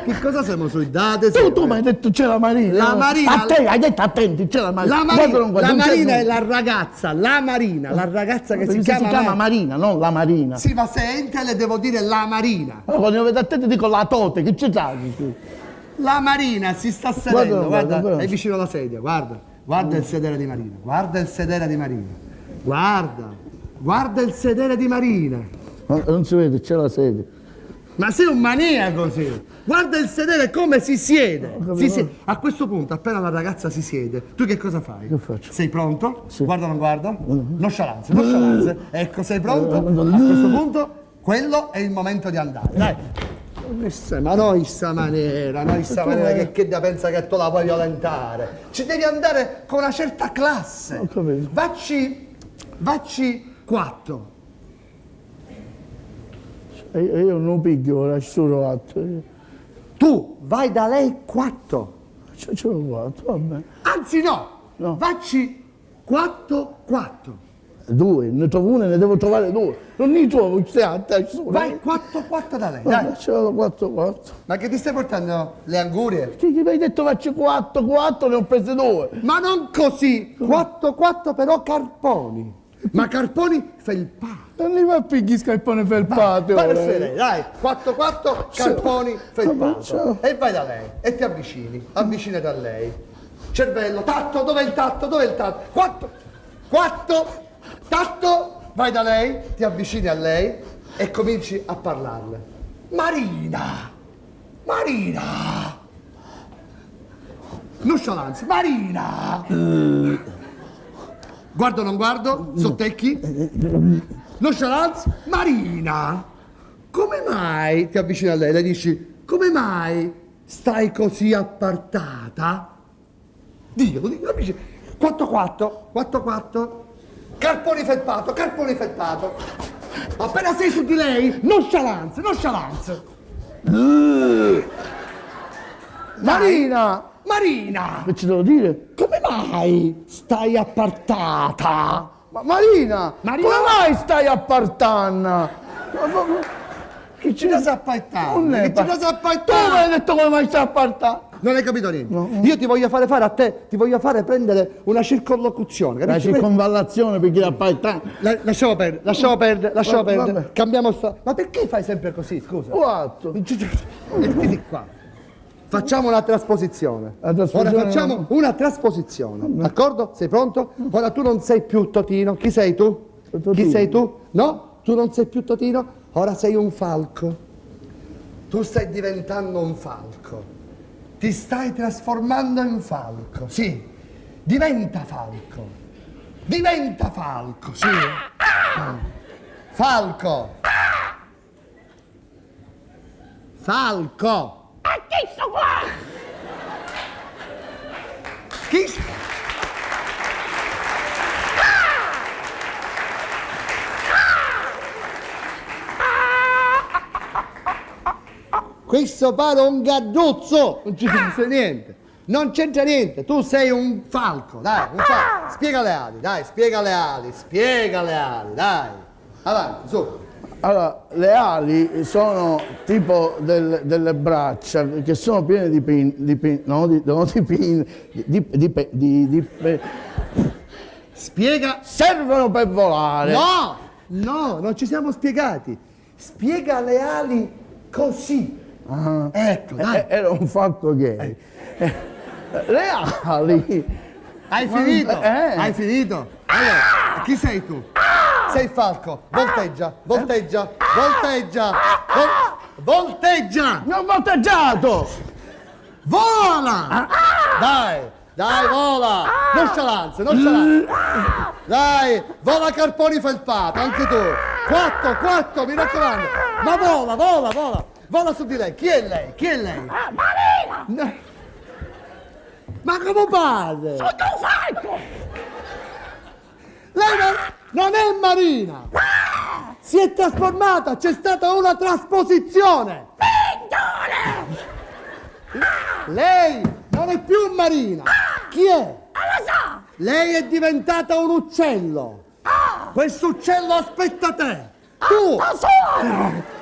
Che cosa siamo sui date? Tu mi hai detto c'è la Marina. La Marina. A te hai detto attenti, c'è la Marina. La Marina è la ragazza, la Marina, la ragazza che si chiama Marina, non la Marina. Sì, ma se entra le devo dire la Marina. Allora, quando io vedo a te ti dico la Tote, che ci sai? La Marina si sta sedendo, guarda, è vicino alla sedia, guarda il sedere di Marina, guarda il sedere di Marina, guarda il sedere di Marina. Non si vede, c'è la sedia. Ma sei un maniaco, sì. Guarda il sedere come si siede. A questo punto, appena la ragazza si siede, tu che cosa fai? Che faccio? Sei pronto? Sì. Guarda o non guarda? Nonchalance. Ecco, sei pronto? A questo punto, quello è il momento di andare. Dai. Ma noi sta maniera che da pensa che tu la puoi violentare. Ci devi andare con una certa classe. Ho capito. Vacci 4. Io non piglio, ora ci sono 4. Tu vai da lei 4. Ce l'ho 4, vabbè. Anzi no. Vacci 4. 2, ne trovo una e ne devo trovare 2. Non ne trovo, vai 4 da lei, dai. dai. Ce l'ho 4. Ma che ti stai portando le angurie? Chi mi hai detto faccio 4, ne ho prese 2. Ma non così, 4 però carponi. Ma carponi felpati. Non li va a pigli scarpone felpato. Vai verso lei, dai, 4 carponi felpato. E vai da lei e ti avvicinati a lei. Cervello, tatto, dov'è il tatto? 4, tatto, vai da lei, ti avvicini a lei e cominci a parlarle. Marina! Nonchalance, Marina! Guardo o non guardo? Sottecchi? Nonchalance, Marina! Come mai ti avvicini a lei? Le dici, come mai stai così appartata? Dillo, 4. Carponi felpato. Appena sei su di lei, nonchalance. Marina! Che ci devo dire? Come mai stai appartata? Marina, come mai stai appartando? Che ci sei appartata? Tu mi hai detto come mai stai appartando? Non hai capito niente. No. Io ti voglio fare a te, ti voglio fare prendere una circonlocuzione. Capisci? La circonvallazione per chi l'ha appartato. Lasciamo perdere. Vabbè. Cambiamo sta. Ma perché fai sempre così, scusa? 4. Mettiti qua. Facciamo una trasposizione. Ora facciamo una trasposizione. D'accordo? Sei pronto? Ora tu non sei più Totino. Chi sei tu? Totino. Chi sei tu? No? Tu non sei più Totino. Ora sei un falco. Tu stai diventando un falco. Ti stai trasformando in falco. Sì. Diventa falco, sì. Falco. Ma chi sto qua? Chi? Questo pare un gadduzzo, non ci dice niente. Non c'entra niente, tu sei un falco, dai, un falco. Spiega le ali, dai. Avanti, su. Allora, le ali sono tipo delle braccia che sono piene di Spiega. Servono per volare. No, non ci siamo spiegati. Spiega le ali così. Ah, ecco, dai. Era un falco gay. Le ali. Hai finito? Hai finito? Allora, chi sei tu? Sei il falco. Volteggia. Mi ho volteggiato. Vola! Dai, vola! Nonchalance! Dai, vola Carponi felpato, anche tu! 4, mi raccomando! Ma vola! Vola su di lei! Chi è lei? Marina! Ma come fate? Sono un falco! Lei non è Marina! Si è trasformata! C'è stata una trasposizione! Pindole! Lei Non è più Marina. Chi è? lo so! Lei è diventata un uccello. Questo uccello aspetta te. Tu. Tesoro!